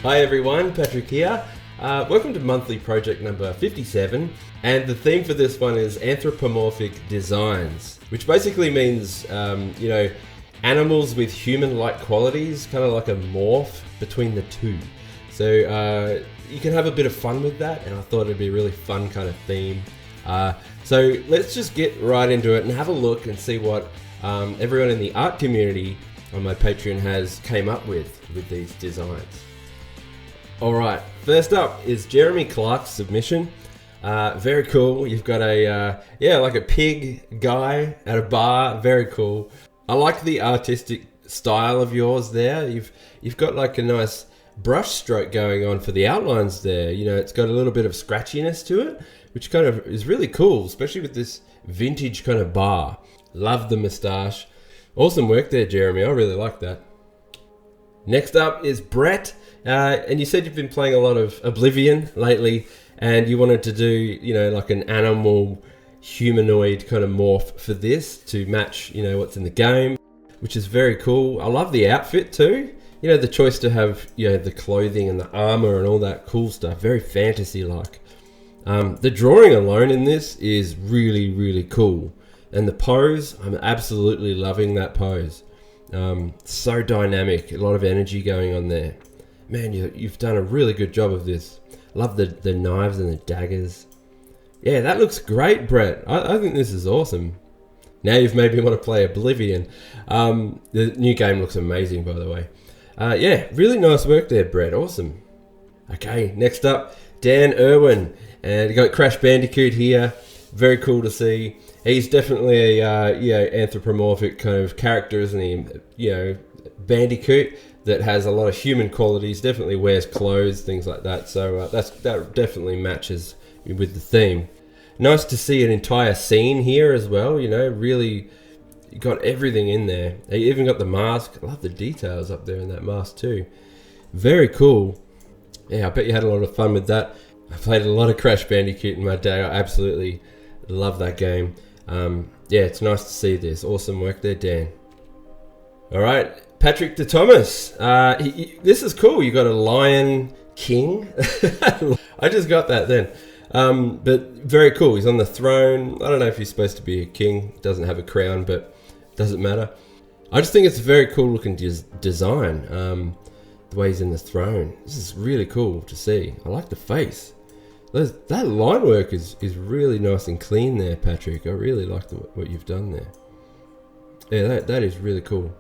Hi everyone, Patrick here. Welcome to monthly project number 57, and the theme for this one is Anthropomorphic Designs, which basically means, animals with human-like qualities, kind of like a morph between the two. So you can have a bit of fun with that, and I thought it'd be a really fun kind of theme. So let's just get right into it and have a look and see what everyone in the art community on my Patreon came up with these designs. Alright, first up is Jeremy Clark's submission. Very cool. You've got like a pig guy at a bar. Very cool. I like the artistic style of yours there. You've got like a nice brush stroke going on for the outlines there. You know, it's got a little bit of scratchiness to it, which kind of is really cool, especially with this vintage kind of bar. Love the moustache. Awesome work there, Jeremy. I really like that. Next up is Brett. And you said you've been playing a lot of Oblivion lately, and you wanted to do, like an animal humanoid kind of morph for this to match, what's in the game, which is very cool. I love the outfit too. The choice to have, the clothing and the armor and all that cool stuff. Very fantasy-like. The drawing alone in this is really, really cool. And the pose, I'm absolutely loving that pose. So dynamic, a lot of energy going on there. Man, you've done a really good job of this. Love the knives and the daggers. Yeah, that looks great, Brett. I think this is awesome. Now you've made me want to play Oblivion. The new game looks amazing, by the way. Yeah, really nice work there, Brett. Awesome. Okay, next up, Dan Irwin. And you got Crash Bandicoot here. Very cool to see. He's definitely a anthropomorphic kind of character, isn't he? Bandicoot that has a lot of human qualities, definitely wears clothes, things like that. So that definitely matches with the theme. Nice to see an entire scene here as well, really got everything in there. He even got the mask. I love the details up there in that mask too. Very cool. Yeah, I bet you had a lot of fun with that. I played a lot of Crash Bandicoot in my day. I absolutely love that game. Yeah, it's nice to see this. Awesome work there, Dan. All right. Patrick de Thomas, this is cool. You got a Lion King. I just got that then. But very cool. He's on the throne. I don't know if he's supposed to be a king. Doesn't have a crown, but doesn't matter. I just think it's a very cool looking design. The way he's in the throne. This is really cool to see. I like the face. That line work is really nice and clean there, Patrick. I really like what you've done there. Yeah, that is really cool.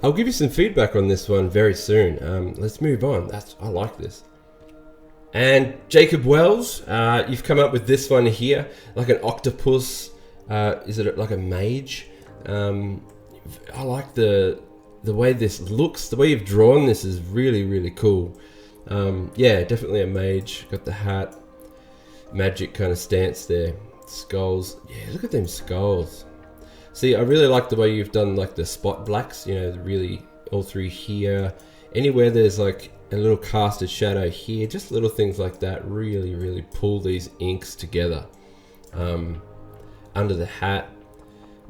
I'll give you some feedback on this one very soon. Let's move on. I like this. And Jacob Wells, you've come up with this one here, like an octopus. Is it like a mage? I like the way this looks. The way you've drawn this is really, really cool. Yeah, definitely a mage. Got the hat, magic kind of stance there. Skulls. Yeah, look at them skulls. See, I really like the way you've done like the spot blacks, really all through here. Anywhere there's like a little casted shadow here, just little things like that really, really pull these inks together. Under the hat,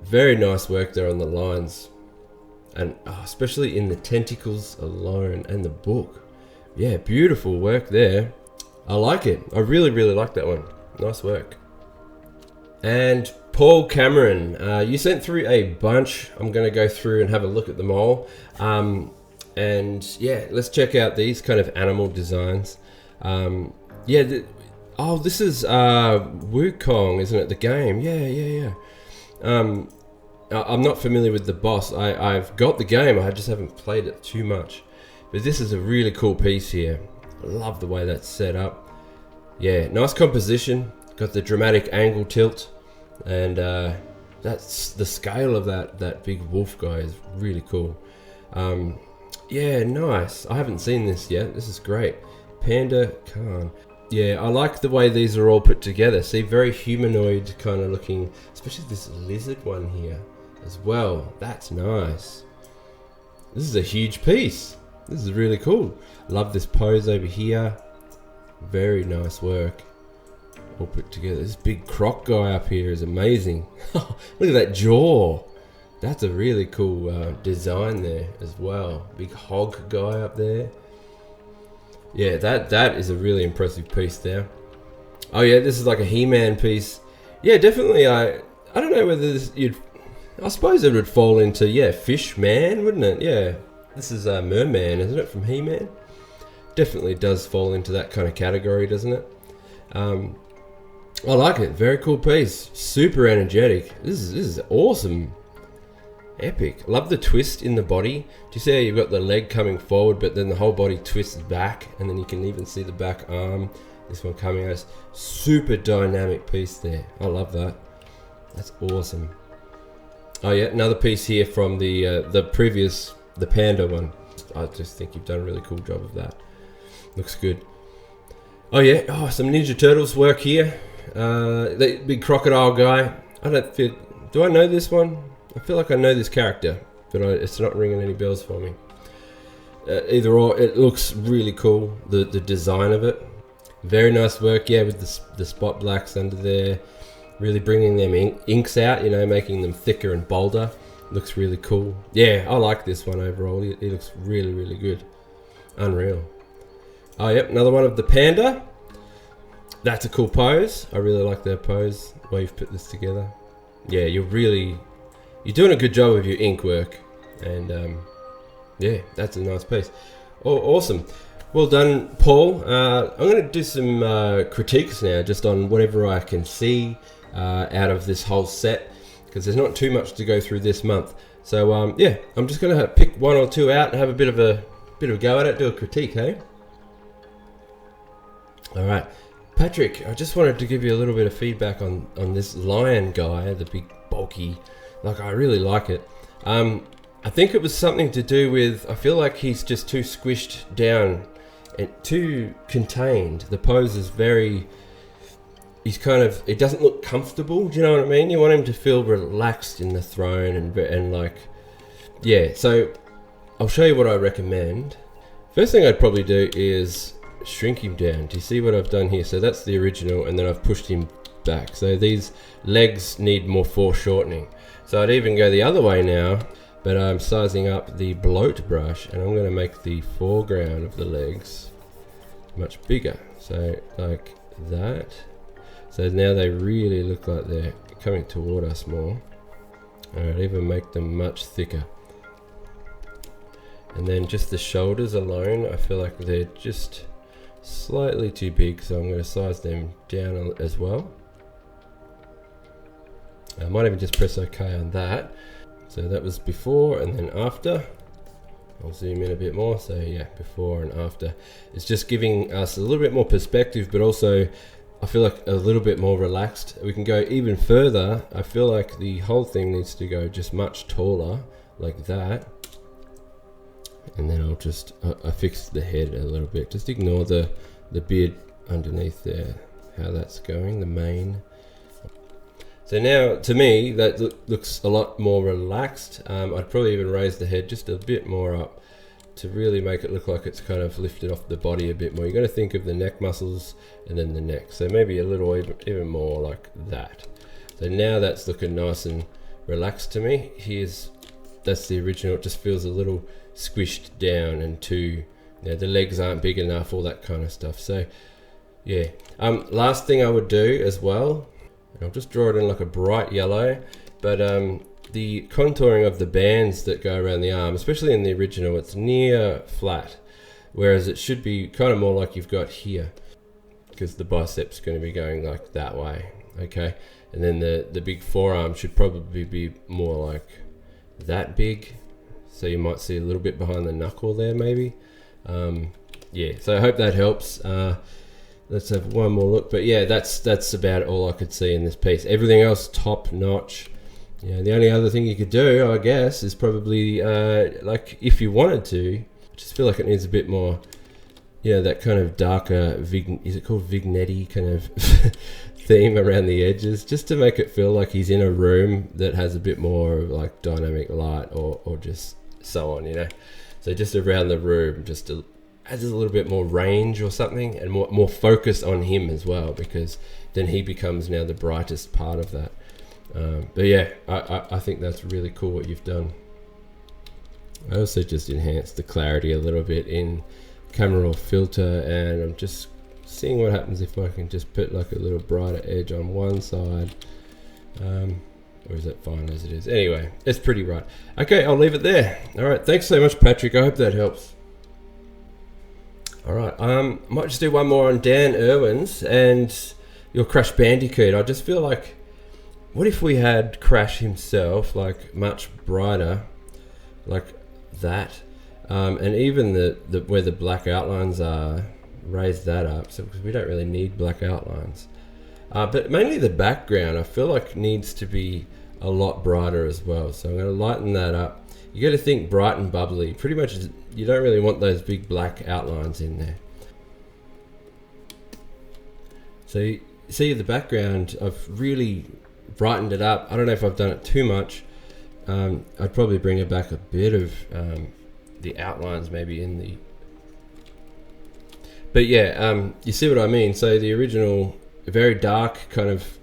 very nice work there on the lines. And especially in the tentacles alone and the book. Yeah, beautiful work there. I like it. I really, really like that one. Nice work. And Paul Cameron, you sent through a bunch. I'm going to go through and have a look at them all. And yeah, let's check out these kind of animal designs. This is Wukong, isn't it? The game. Yeah. I'm not familiar with the boss. I've got the game. I just haven't played it too much. But this is a really cool piece here. I love the way that's set up. Yeah, nice composition. Got the dramatic angle tilt, and that's the scale of that big wolf guy is really cool. Yeah, nice. I haven't seen this yet. This is great. Panda Khan. Yeah, I like the way these are all put together. See, very humanoid kind of looking, especially this lizard one here as well. That's nice. This is a huge piece. This is really cool. Love this pose over here. Very nice work. All put together. This big croc guy up here is amazing. Look at that jaw. That's a really cool design there as well. Big hog guy up there. Yeah, that is a really impressive piece there. Oh yeah, this is like a He-Man piece. Yeah, definitely. I don't know whether I suppose it would fall into, yeah, Fish Man, wouldn't it? Yeah. This is Merman, isn't it, from He-Man? Definitely does fall into that kind of category, doesn't it? I like it. Very cool piece. Super energetic. This is awesome. Epic. Love the twist in the body. Do you see how you've got the leg coming forward, but then the whole body twists back, and then you can even see the back arm. This one coming out. Super dynamic piece there. I love that. That's awesome. Oh yeah, another piece here from the previous, the panda one. I just think you've done a really cool job of that. Looks good. Oh yeah, some Ninja Turtles work here. The big crocodile guy. Do I know this one? I feel like I know this character, but it's not ringing any bells for me. Either or, it looks really cool. The design of it, very nice work. Yeah, with the spot blacks under there, really bringing them inks out. You know, making them thicker and bolder. Looks really cool. Yeah, I like this one overall. It looks really, really good. Unreal. Oh yep, another one of the panda. That's a cool pose. I really like that pose, the way you've put this together. Yeah, you're doing a good job of your ink work. And yeah, that's a nice piece. Oh, awesome. Well done, Paul. I'm going to do some critiques now, just on whatever I can see out of this whole set, because there's not too much to go through this month. So yeah, I'm just going to pick one or two out and have a bit of a go at it, do a critique, hey? All right, Patrick, I just wanted to give you a little bit of feedback on this lion guy, the big bulky. Like, I really like it. I think it was something to do with, I feel like he's just too squished down and too contained. The pose is it doesn't look comfortable, do you know what I mean? You want him to feel relaxed in the throne and like, yeah. So I'll show you what I recommend. First thing I'd probably do is shrink him down. Do you see what I've done here? So that's the original, and then I've pushed him back. So these legs need more foreshortening. So I'd even go the other way now, but I'm sizing up the bloat brush, and I'm going to make the foreground of the legs much bigger. So like that. So now they really look like they're coming toward us more. I'd even make them much thicker. And then just the shoulders alone, I feel like they're just slightly too big, so I'm going to size them down as well. I might even just press OK on that. So that was before and then after. I'll zoom in a bit more. So yeah, before and after. It's just giving us a little bit more perspective, but also I feel like a little bit more relaxed. We can go even further. I feel like the whole thing needs to go just much taller, like that. And then I'll just I fixed the head a little bit. Just ignore the beard underneath there, how that's going, the mane. So now, to me, that looks a lot more relaxed. I'd probably even raise the head just a bit more up to really make it look like it's kind of lifted off the body a bit more. You're going to think of the neck muscles and then the neck. So maybe a little even more like that. So now that's looking nice and relaxed to me. That's the original. It just feels a little squished down and too, the legs aren't big enough, all that kind of stuff. So yeah, last thing I would do as well, I'll just draw it in like a bright yellow, but the contouring of the bands that go around the arm, especially in the original, it's near flat, whereas it should be kind of more like you've got here, because the bicep's going to be going like that way, okay? And then the big forearm should probably be more like that big, so you might see a little bit behind the knuckle there maybe. Yeah, so I hope that helps. Let's have one more look, but yeah, that's about all I could see in this piece. Everything else top notch. Yeah, the only other thing you could do, I guess, is probably like if you wanted to, I just feel like it needs a bit more, that kind of darker is it called vignette kind of theme around the edges, just to make it feel like he's in a room that has a bit more like dynamic light or just so on, So just around the room, just adds a little bit more range or something, and more focus on him as well, because then he becomes now the brightest part of that. But yeah, I think that's really cool what you've done. I also just enhanced the clarity a little bit in camera raw filter, and I'm just seeing what happens if I can just put like a little brighter edge on one side. Or is that fine as it is? Anyway, it's pretty bright. Okay, I'll leave it there. All right, thanks so much, Patrick. I hope that helps. All right, might just do one more on Dan Irwin's and your Crash Bandicoot. I just feel like, what if we had Crash himself, like much brighter, like that, and even the where the black outlines are, raise that up, so because we don't really need black outlines. But mainly the background, I feel like needs to be a lot brighter as well. So I'm going to lighten that up. You got to think bright and bubbly. Pretty much, you don't really want those big black outlines in there. So you see the background, I've really brightened it up. I don't know if I've done it too much. I'd probably bring it back a bit of the outlines maybe in the... But yeah, you see what I mean? So the original... very dark, kind of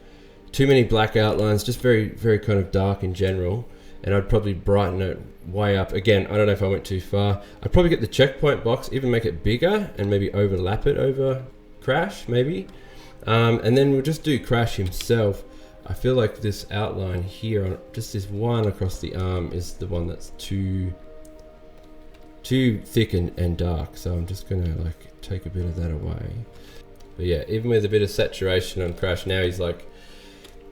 too many black outlines, just very kind of dark in general, and I'd probably brighten it way up. Again, I don't know if I went too far. I'd probably get the checkpoint box, even make it bigger and maybe overlap it over Crash maybe, and then we'll just do Crash himself. I feel like this outline here, just this one across the arm, is the one that's too thick and dark, so I'm just gonna like take a bit of that away. But yeah, even with a bit of saturation on Crash, now he's like,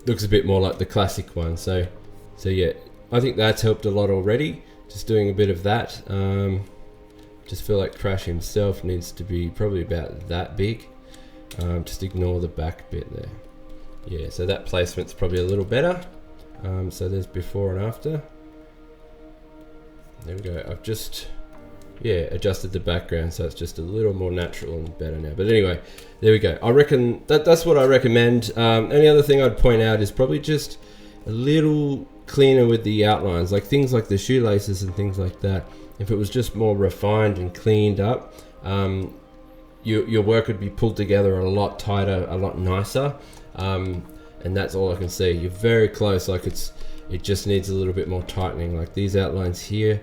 looks a bit more like the classic one. So yeah, I think that's helped a lot already. Just doing a bit of that. Just feel like Crash himself needs to be probably about that big. Just ignore the back bit there. Yeah, so that placement's probably a little better. So there's before and after. There we go. I've just... adjusted the background so it's just a little more natural and better now. But anyway, there we go. I reckon that's what I recommend. Any other thing I'd point out is probably just a little cleaner with the outlines, like things like the shoelaces and things like that. If it was just more refined and cleaned up, your work would be pulled together a lot tighter, a lot nicer. And that's all I can see. You're very close, like it just needs a little bit more tightening. Like these outlines here,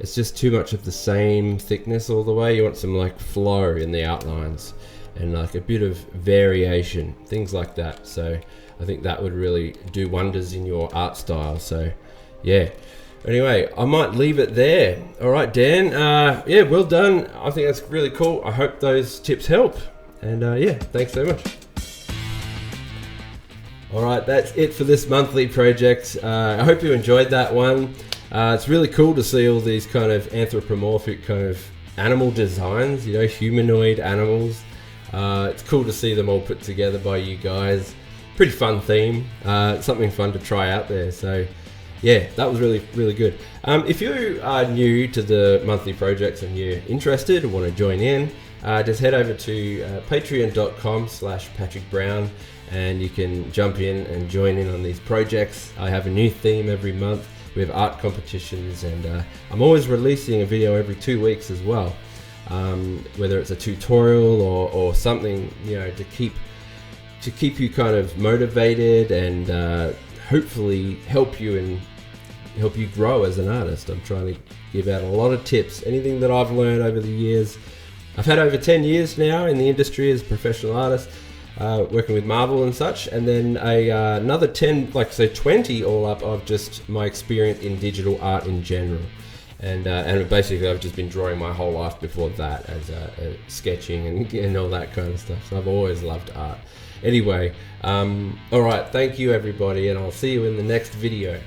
it's just too much of the same thickness all the way. You want some like flow in the outlines and like a bit of variation, things like that. So I think that would really do wonders in your art style. So yeah, anyway, I might leave it there. All right, Dan, yeah, well done. I think that's really cool. I hope those tips help, and yeah, thanks so much. All right, that's it for this monthly project. I hope you enjoyed that one. It's really cool to see all these kind of anthropomorphic kind of animal designs, you know, humanoid animals. It's cool to see them all put together by you guys. Pretty fun theme, something fun to try out there. So yeah, that was really good. If you are new to the monthly projects and you're interested and want to join in, just head over to patreon.com/PatrickBrown and you can jump in and join in on these projects. I have a new theme every month. We have art competitions, and I'm always releasing a video every 2 weeks as well. Whether it's a tutorial or something, you know, to keep you kind of motivated and hopefully help you grow as an artist. I'm trying to give out a lot of tips, anything that I've learned over the years. I've had over 10 years now in the industry as a professional artist. Working with Marvel and such, and then another 10, like so 20 all up of just my experience in digital art in general, and basically I've just been drawing my whole life before that as sketching and all that kind of stuff. So I've always loved art. Anyway, all right, thank you everybody, and I'll see you in the next video.